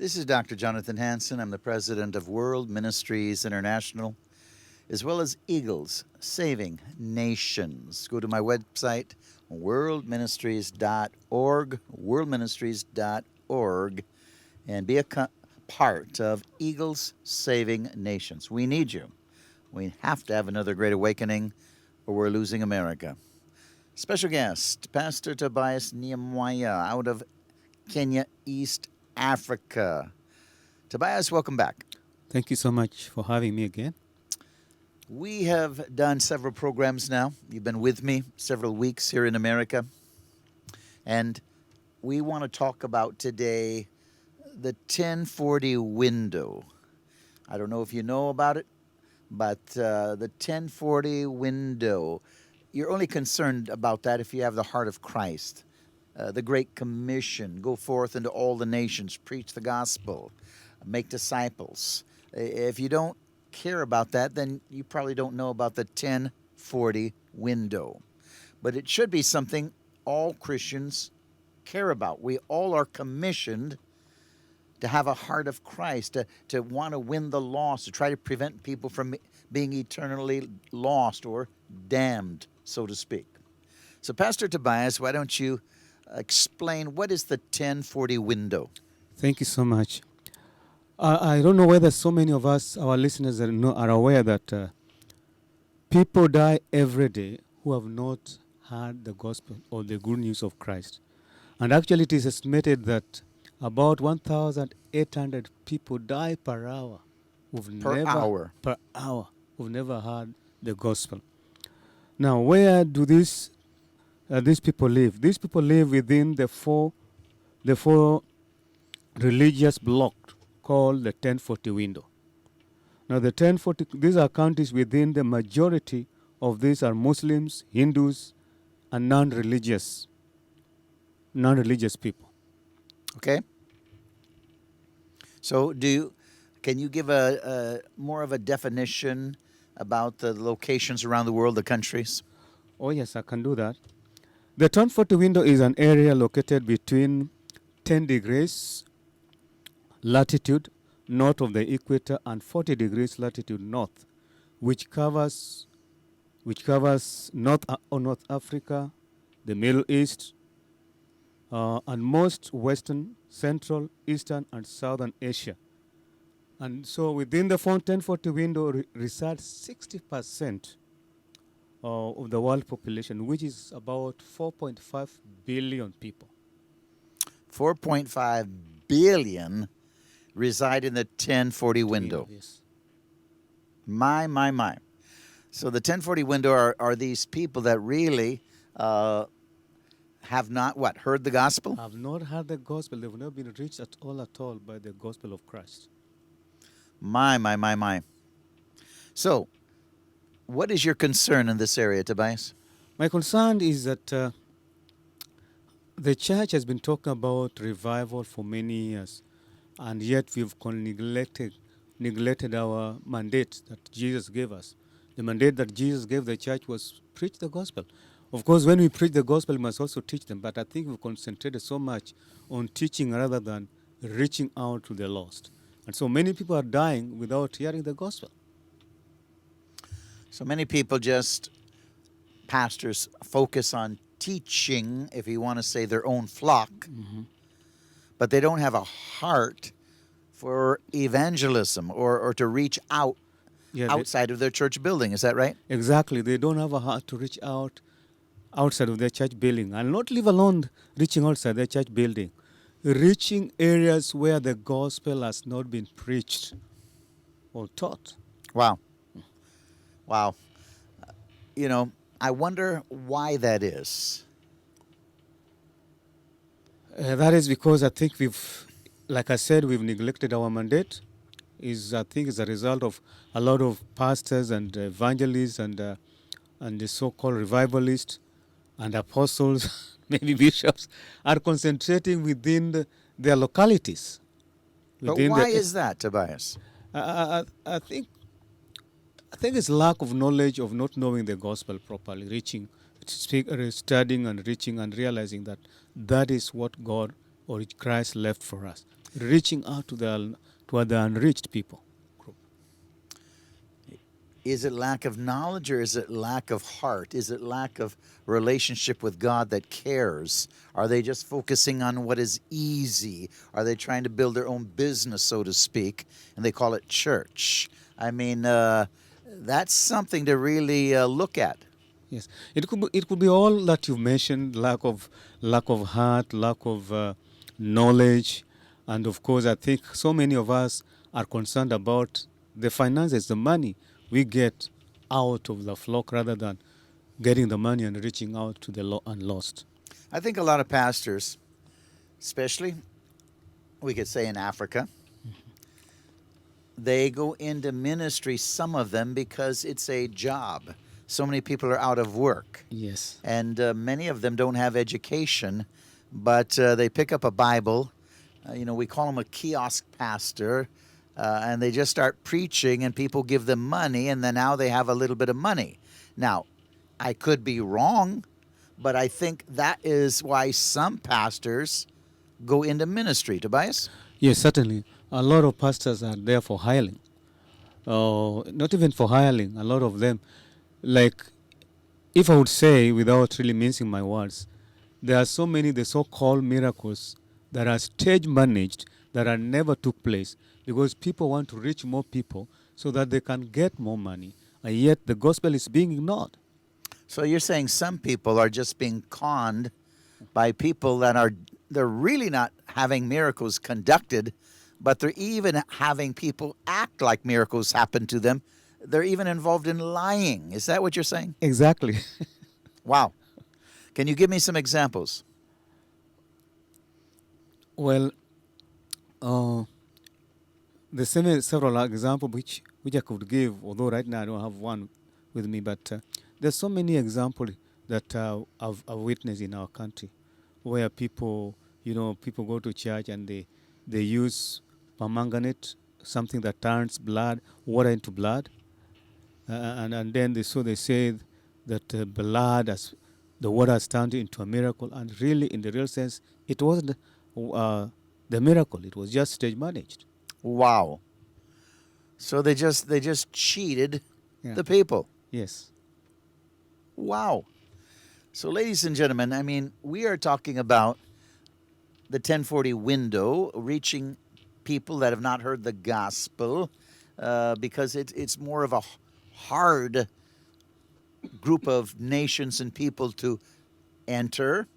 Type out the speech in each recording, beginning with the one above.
This is Dr. Jonathan Hansen. I'm the president of World Ministries International, as well as Eagles Saving Nations. Go to my website, worldministries.org, worldministries.org, and be a part of Eagles Saving Nations. We need you. We have to have another great awakening, or we're losing America. Special guest, Pastor Tobias Nyamwaya out of Kenya, East Africa. Tobias, welcome back. Thank you so much for having me again. We have done several programs now. You've been with me several weeks here in America. And we want to talk about today the 1040 window. I don't know if you know about it, but the 1040 window, you're only concerned about that if you have the heart of Christ. The Great Commission, go forth into all the nations, preach the gospel, make disciples. If you don't care about that, then you probably don't know about the 1040 window. But it should be something all Christians care about. We all are commissioned to have a heart of Christ, to want to win the lost, to try to prevent people from being eternally lost or damned, so to speak. So, Pastor Tobias, why don't you explain what is the 1040 window? Thank you so much. I don't know whether so many of us, our listeners, are aware that people die every day who have not heard the gospel or the good news of Christ. And actually, it is estimated that about 1,800 people die per hour who've never heard the gospel. Now, where do these people live? These people live within the four religious blocks called the 1040 window. Now, the 1040, these are counties within the majority of these are Muslims, Hindus, and non-religious people. Okay. So, can you give a more of a definition about the locations around the world, the countries? Oh yes, I can do that. The 1040 window is an area located between 10 degrees latitude north of the equator and 40 degrees latitude north, which covers North Africa, the Middle East, and most Western, Central, Eastern, and Southern Asia. And so within the 1040 window resides 60% of the world population, which is about 4.5 billion people. 4.5 billion reside in the 1040 window. Yes. My. So the 1040 window are these people that really have not, heard the gospel? Have not heard the gospel. They've never been reached at all by the gospel of Christ. My. So, what is your concern in this area, Tobias? My concern is that the church has been talking about revival for many years, and yet we've neglected our mandate that Jesus gave us. The mandate that Jesus gave the church was preach the gospel. Of course, when we preach the gospel, we must also teach them, but I think we've concentrated so much on teaching rather than reaching out to the lost. And so many people are dying without hearing the gospel. So many people pastors focus on teaching, if you want to say, their own flock, but they don't have a heart for evangelism or to reach out outside of their church building. Is that right? Exactly. They don't have a heart to reach out outside of their church building, and not leave alone reaching outside their church building, reaching areas where the gospel has not been preached or taught. Wow. I wonder why that is. That is because I think we've neglected our mandate. I think it's a result of a lot of pastors and evangelists and the so-called revivalists and apostles, maybe bishops, are concentrating within their localities. But why is that, Tobias? I think it's lack of knowledge, of not knowing the gospel properly, studying and reaching and realizing that is what God or Christ left for us. reaching out to the unreached people group. Is it lack of knowledge or is it lack of heart? Is it lack of relationship with God that cares? Are they just focusing on what is easy? Are they trying to build their own business, so to speak, and they call it church? I mean, that's something to really look at. Yes, it could be all that you mentioned: lack of heart, lack of knowledge, and of course, I think so many of us are concerned about the finances, the money we get out of the flock, rather than getting the money and reaching out to the lost. I think a lot of pastors, especially we could say in Africa, they go into ministry, some of them, because it's a job. So many people are out of work. Yes. And many of them don't have education, but they pick up a Bible. We call them a kiosk pastor, and they just start preaching, and people give them money, and then now they have a little bit of money. Now, I could be wrong, but I think that is why some pastors go into ministry. Tobias? Yes, certainly. A lot of pastors are there for hiring. Not even for hiring, a lot of them. Like, if I would say, without really mincing my words, there are so many the so-called miracles that are stage managed that are never took place because people want to reach more people so that they can get more money, and yet the gospel is being ignored. So you're saying some people are just being conned by people they're really not having miracles conducted, but they're even having people act like miracles happen to them. They're even involved in lying. Is that what you're saying? Exactly. Wow. Can you give me some examples? Well, there's several examples which I could give, although right now I don't have one with me, but there's so many examples that I've witnessed in our country where people go to church and they use permanganate, something that turns water into blood, and then they say that the water has turned into a miracle, and really, in the real sense, it wasn't the miracle. It was just stage managed. Wow. So they just cheated Yeah. the people. Yes. Wow. So ladies and gentlemen, I mean, we are talking about the 1040 window, reaching people that have not heard the gospel, because it's more of a hard group of nations and people to enter.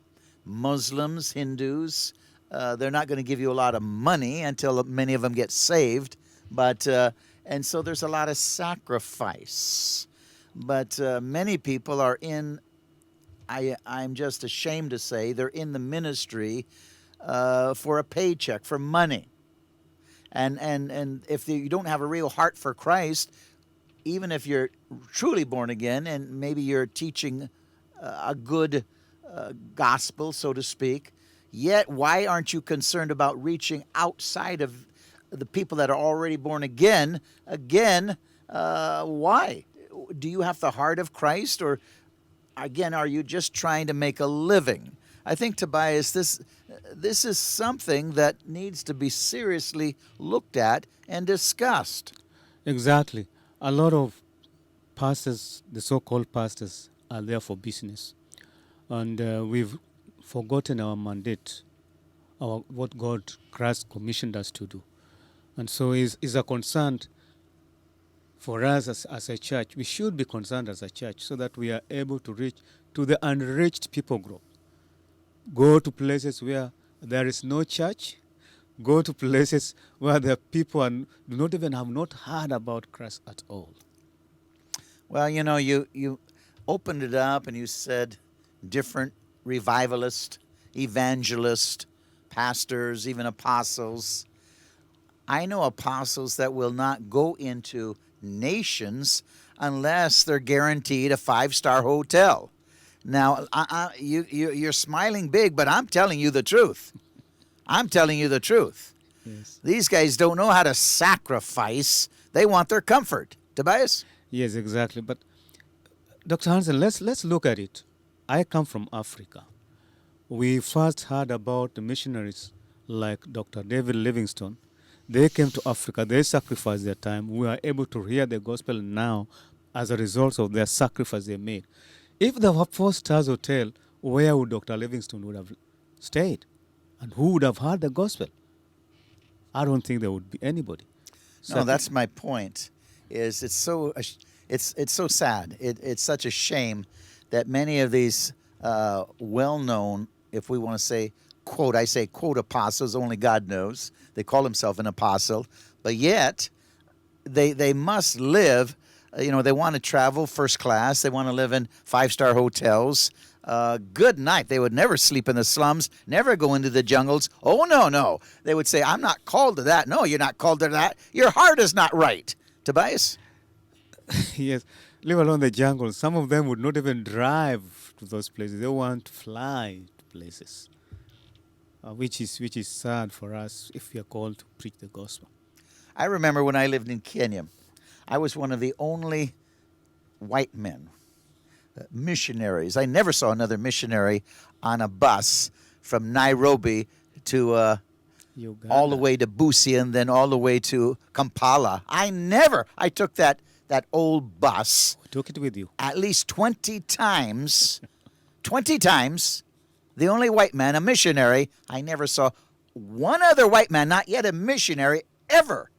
Muslims, Hindus, they're not going to give you a lot of money until many of them get saved. But and so there's a lot of sacrifice. But many people are in. I'm just ashamed to say they're in the ministry for a paycheck, for money. And if you don't have a real heart for Christ, even if you're truly born again and maybe you're teaching a good gospel, so to speak, yet why aren't you concerned about reaching outside of the people that are already born again? Why? Do you have the heart of Christ, or again, are you just trying to make a living? I think, Tobias, this is something that needs to be seriously looked at and discussed. Exactly. A lot of pastors, the so-called pastors, are there for business, and we've forgotten our mandate, what God Christ commissioned us to do, and so is a concern for us as a church. We should be concerned as a church so that we are able to reach to the unreached people group. Go to places where there is no church. Go to places where the people do not even have not heard about Christ at all. Well, you opened it up and you said different revivalists, evangelists, pastors, even apostles. I know apostles that will not go into nations unless they're guaranteed a 5-star hotel. Now, you're smiling big, but I'm telling you the truth. I'm telling you the truth. Yes. These guys don't know how to sacrifice. They want their comfort. Tobias? Yes, exactly. But Dr. Hansen, let's look at it. I come from Africa. We first heard about the missionaries like Dr. David Livingstone, they came to Africa, they sacrificed their time. We are able to hear the gospel now as a result of their sacrifice they made. If there were 4 stars hotel, where would Dr. Livingstone would have stayed? And who would have heard the gospel? I don't think there would be anybody. So I No, think- that's my point. Is it's so it's so sad. It's such a shame that many of these well-known, if we want to say quote, I say quote apostles. Only God knows they call himself an apostle, but yet they must live. They want to travel first class. They want to live in 5-star hotels. Good night. They would never sleep in the slums, never go into the jungles. Oh, no. They would say, I'm not called to that. No, you're not called to that. Your heart is not right. Tobias? yes, leave alone the jungle. Some of them would not even drive to those places. They want to fly to places, which is sad for us if we are called to preach the gospel. I remember when I lived in Kenya, I was one of the only white men, missionaries. I never saw another missionary on a bus from Nairobi to Uganda. all the way to Busia and then all the way to Kampala. I took that old bus We took it with you. at least 20 times. 20 times. The only white man, a missionary. I never saw one other white man, not yet a missionary, ever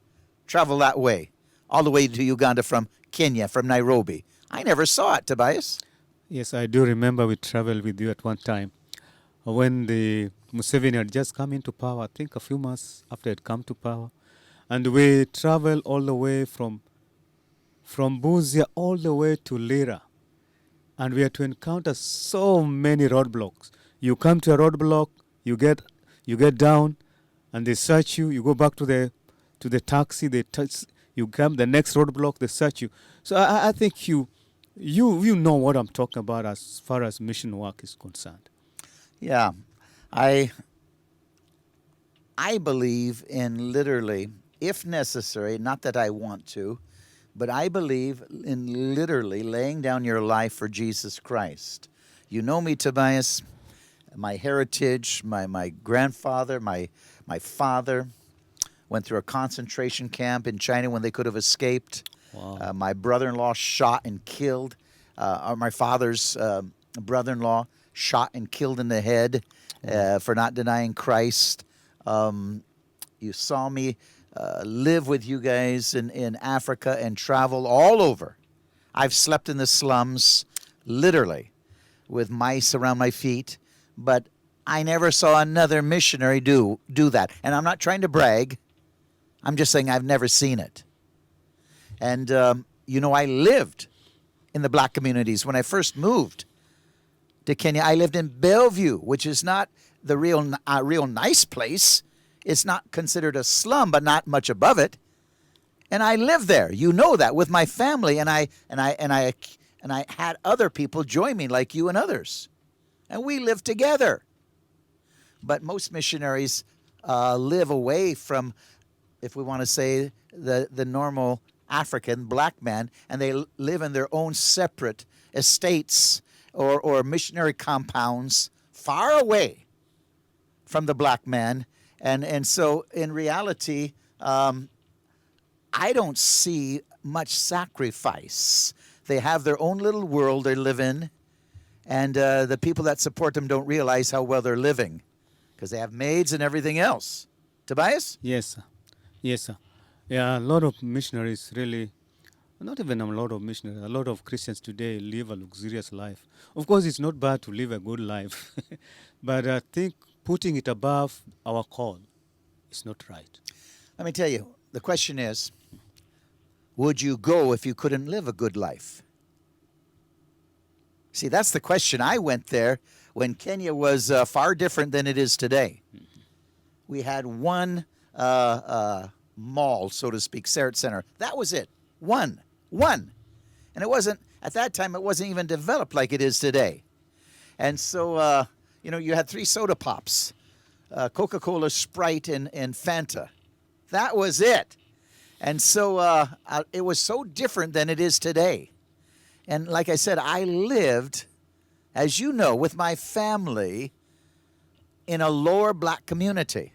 travel that way, all the way to Uganda from Kenya, from Nairobi. I never saw it, Tobias. Yes, I do remember we traveled with you at one time when the Museveni had just come into power, I think a few months after it come to power. And we traveled all the way from Busia all the way to Lira. And we had to encounter so many roadblocks. You come to a roadblock, you get down, and they search you. You go back to the taxi. You come the next roadblock. They search you. So I think you know what I'm talking about as far as mission work is concerned. Yeah, I believe in literally, if necessary, not that I want to, but I believe in literally laying down your life for Jesus Christ. You know me, Tobias, my heritage, my grandfather, my father went through a concentration camp in China when they could have escaped. Wow. My brother-in-law shot and killed, or my father's brother-in-law shot and killed in the head for not denying Christ. You saw me live with you guys in Africa and travel all over. I've slept in the slums, literally, with mice around my feet, but I never saw another missionary do that. And I'm not trying to brag. I'm just saying I've never seen it. And, I lived in the black communities. When I first moved to Kenya, I lived in Bellevue, which is not the real nice place. It's not considered a slum, but not much above it. And I lived there. You know that, with my family, and I had other people join me, like you and others, and we lived together. But most missionaries live away from, if we want to say, the normal African black man, and they live in their own separate estates or missionary compounds far away from the black man. And so in reality, I don't see much sacrifice. They have their own little world they live in, and the people that support them don't realize how well they're living because they have maids and everything else. Tobias? Yes, sir. Yes, sir. Yeah, a lot of missionaries really, not even a lot of missionaries, a lot of Christians today live a luxurious life. Of course, it's not bad to live a good life, but I think putting it above our call is not right. Let me tell you, the question is, would you go if you couldn't live a good life? See, that's the question. I went there when Kenya was far different than it is today. We had one mall, so to speak, Sarit Center. That was it. One. And it wasn't, at that time, it wasn't even developed like it is today. And so, you had 3 soda pops, Coca-Cola, Sprite, and Fanta. That was it. And so it was so different than it is today. And like I said, I lived, as you know, with my family in a lower black community.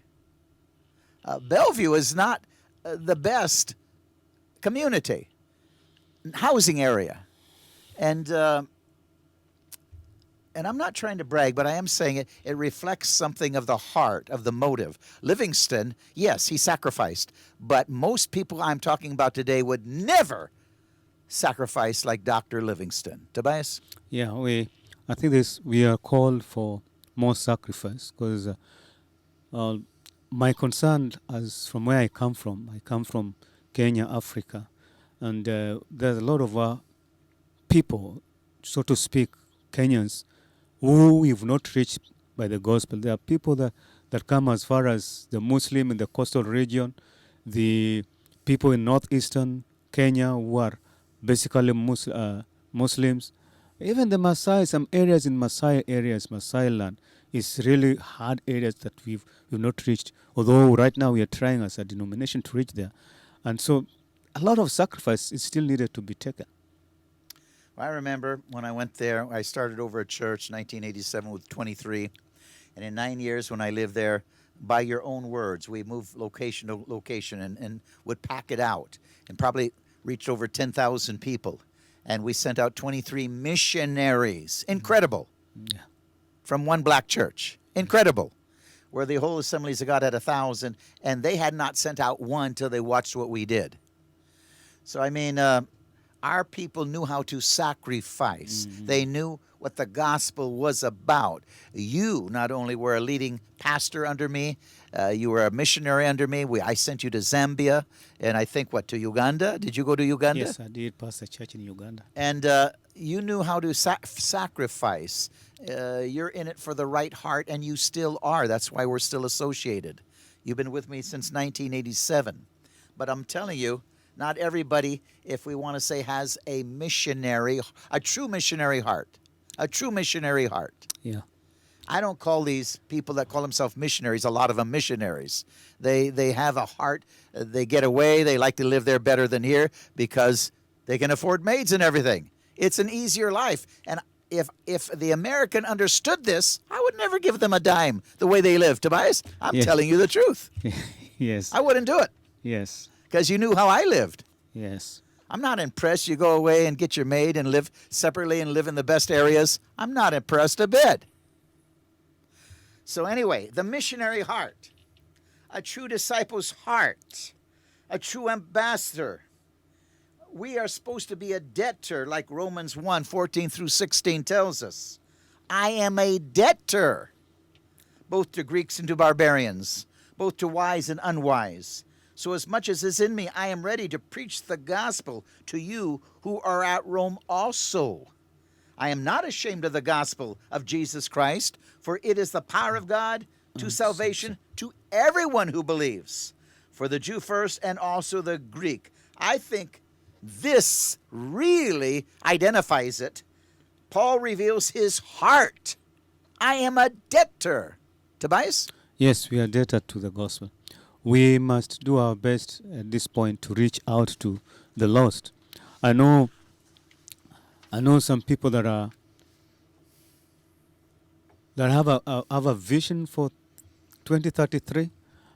Bellevue is not the best community, housing area. And I'm not trying to brag, but I am saying it reflects something of the heart, of the motive. Livingston, yes, he sacrificed, but most people I'm talking about today would never sacrifice like Dr. Livingston. Tobias? Yeah, I think we are called for more sacrifice because my concern, as from where I come from Kenya, Africa, and there's a lot of people, so to speak, Kenyans, who we've not reached by the gospel. There are people that come as far as the Muslim in the coastal region, the people in northeastern Kenya who are basically Muslims, even the Maasai. Some areas in Maasai land, is really hard areas that we've not reached. Although right now we are trying as a denomination to reach there, and so a lot of sacrifice is still needed to be taken. I remember when I went there, I started over at church 1987 with 23. And in 9 years when I lived there, by your own words, we moved location to location and would pack it out and probably reached over 10,000 people. And we sent out 23 missionaries. Incredible. Yeah. From one black church. Incredible. Where the whole Assemblies of God had 1,000, and they had not sent out one till they watched what we did. So, I mean, our people knew how to sacrifice. Mm-hmm. They knew what the gospel was about. You not only were a leading pastor under me, you were a missionary under me. I sent you to Zambia, and I think, to Uganda? Did you go to Uganda? Yes, I did pastor church in Uganda. And you knew how to sacrifice. You're in it for the right heart, and you still are. That's why we're still associated. You've been with me since 1987. But I'm telling you, not everybody, if we want to say, has a true missionary heart. A true missionary heart. Yeah. I don't call these people that call themselves missionaries, a lot of them missionaries. They have a heart. They get away. They like to live there better than here because they can afford maids and everything. It's an easier life. And if the American understood this, I would never give them a dime the way they live. Tobias, I'm telling you the truth. Yes. I wouldn't do it. Yes. Because you knew how I lived. Yes. I'm not impressed you go away and get your maid and live separately and live in the best areas. I'm not impressed a bit. So anyway, the missionary heart, a true disciple's heart, a true ambassador. We are supposed to be a debtor, like Romans 1:14 through 16 tells us. I am a debtor, both to Greeks and to barbarians, both to wise and unwise. So as much as is in me, I am ready to preach the gospel to you who are at Rome also. I am not ashamed of the gospel of Jesus Christ, for it is the power of God to salvation to everyone who believes, for the Jew first and also the Greek. I think this really identifies it. Paul reveals his heart. I am a debtor. Tobias? Yes, we are debtor to the gospel. We must do our best at this point to reach out to the lost. I know some people that have a vision for 2033,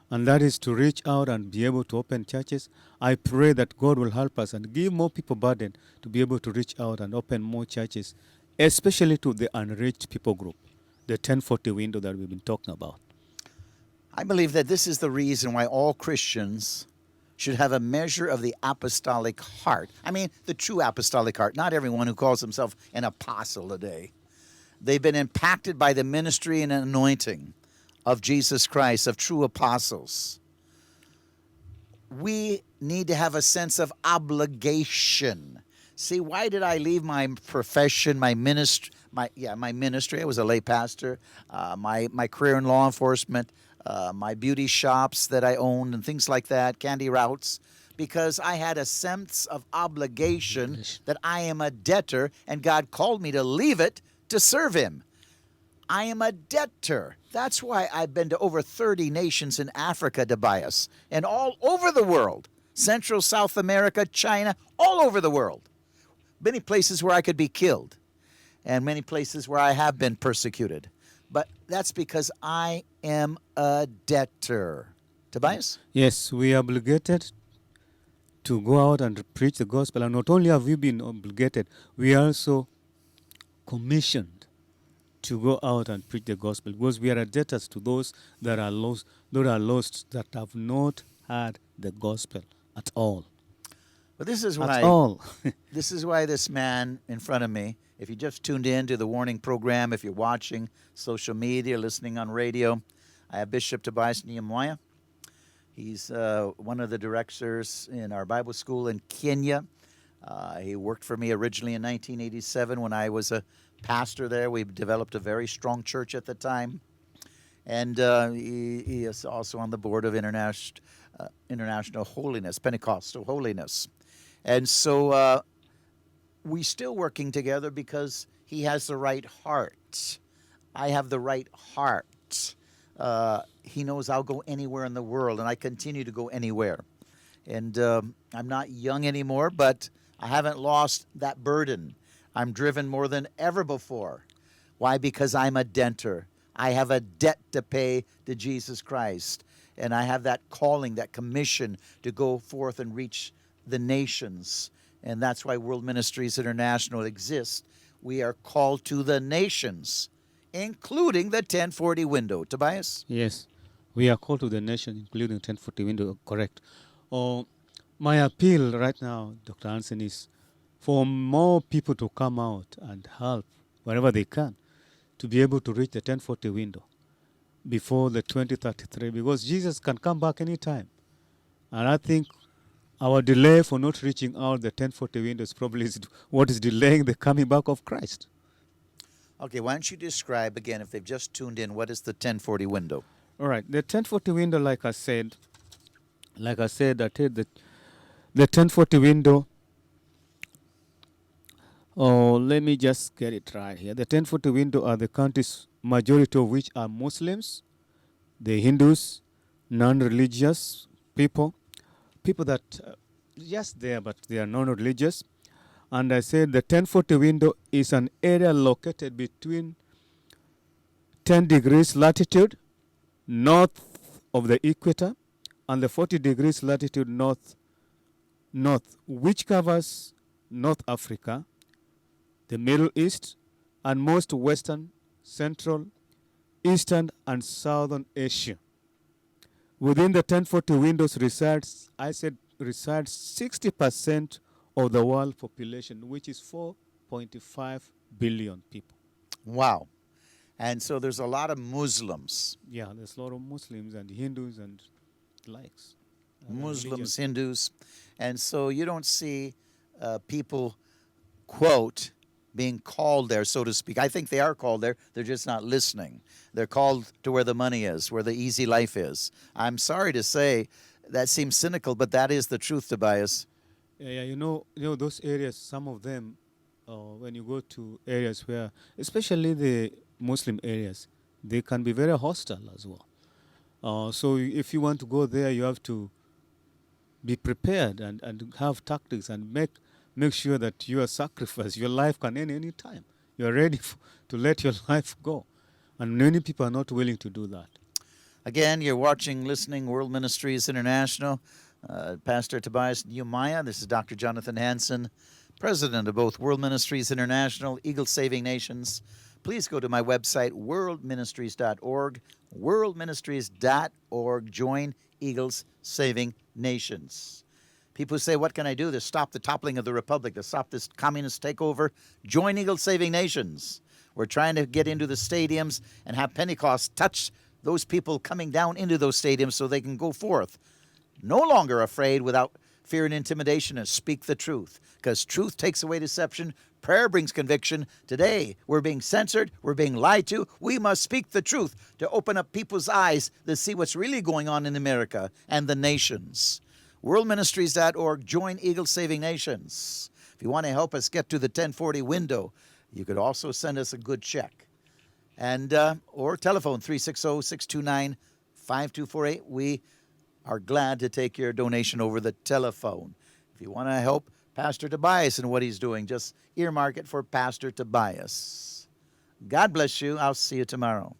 and that is to reach out and be able to open churches. I pray that God will help us and give more people burden to be able to reach out and open more churches, especially to the unreached people group, the 1040 window that we've been talking about. I believe that this is the reason why all Christians should have a measure of the apostolic heart. I mean, the true apostolic heart, not everyone who calls himself an apostle today. They've been impacted by the ministry and anointing of Jesus Christ, of true apostles. We need to have a sense of obligation. See, why did I leave my profession, my ministry? My ministry. I was a lay pastor. My career in law enforcement. My beauty shops that I owned and things like that, candy routes, because I had a sense of obligation that I am a debtor and God called me to leave it to serve him. I am a debtor. That's why I've been to over 30 nations in Africa, Tobias, and all over the world, Central, South America, China, all over the world. Many places where I could be killed and many places where I have been persecuted. But that's because I am a debtor. Tobias? Yes, we are obligated to go out and preach the gospel. And not only have we been obligated, we are also commissioned to go out and preach the gospel, because we are debtors to those that have not heard the gospel at all. Well, this is At why all. this man in front of me, if you just tuned in to the warning program, if you're watching social media, listening on radio, I have Bishop Tobias Nyamwaya. He's one of the directors in our Bible school in Kenya. He worked for me originally in 1987 when I was a pastor there. We developed a very strong church at the time. And he is also on the board of International Holiness, Pentecostal Holiness. And so we're still working together because he has the right heart. I have the right heart. He knows I'll go anywhere in the world, and I continue to go anywhere. And I'm not young anymore, but I haven't lost that burden. I'm driven more than ever before. Why? Because I'm a debtor. I have a debt to pay to Jesus Christ. And I have that calling, that commission to go forth and reach the nations. And that's why World Ministries International exists. We are called to the nations, including the 1040 window. Tobias? Yes, we are called to the nation, including 1040 window, correct. My appeal right now, Dr. Hansen, is for more people to come out and help wherever they can to be able to reach the 1040 window before the 2033, because Jesus can come back anytime. And I think our delay for not reaching out the 1040 window is probably what is delaying the coming back of Christ. Okay, why don't you describe again, if they've just tuned in, what is the 1040 window? All right, the 1040 window, like I said, the 1040 window. Oh, let me just get it right here. The 1040 window are the countries, majority of which are Muslims, the Hindus, non-religious people that just there, but they are non-religious. And I said the 1040 window is an area located between 10 degrees latitude north of the equator and the 40 degrees latitude north, which covers North Africa, the Middle East, and most Western, Central, Eastern, and Southern Asia. Within the 1040 windows resides 60% of the world population, which is 4.5 billion people. Wow. And so there's a lot of Muslims. Yeah, there's a lot of Muslims and Hindus and likes. Muslims, Hindus. And so you don't see people, quote, being called there, so to speak. I think they are called there. They're just not listening. They're called to where the money is, where the easy life is. I'm sorry to say that seems cynical, but that is the truth, Tobias. Yeah, you know those areas. Some of them, when you go to areas where, especially the Muslim areas, they can be very hostile as well. So if you want to go there, you have to be prepared and have tactics and make sure that your sacrifice, your life can end any time. You're ready to let your life go. And many people are not willing to do that. Again, you're watching, listening, World Ministries International. Pastor Tobias Nyamwaya. This is Dr. Jonathan Hansen, president of both World Ministries International, Eagle Saving Nations. Please go to my website, worldministries.org, worldministries.org. Join Eagles Saving Nations. People say, what can I do to stop the toppling of the republic, to stop this communist takeover? Join Eagle Saving Nations. We're trying to get into the stadiums and have Pentecost touch those people coming down into those stadiums so they can go forth. No longer afraid, without fear and intimidation, and speak the truth. Because truth takes away deception. Prayer brings conviction. Today, we're being censored. We're being lied to. We must speak the truth to open up people's eyes to see what's really going on in America and the nations. WorldMinistries.org. Join Eagle Saving Nations. If you want to help us get to the 1040 window, you could also send us a good check. And or telephone 360-629-5248. We are glad to take your donation over the telephone. If you want to help Pastor Tobias in what he's doing, just earmark it for Pastor Tobias. God bless you. I'll see you tomorrow.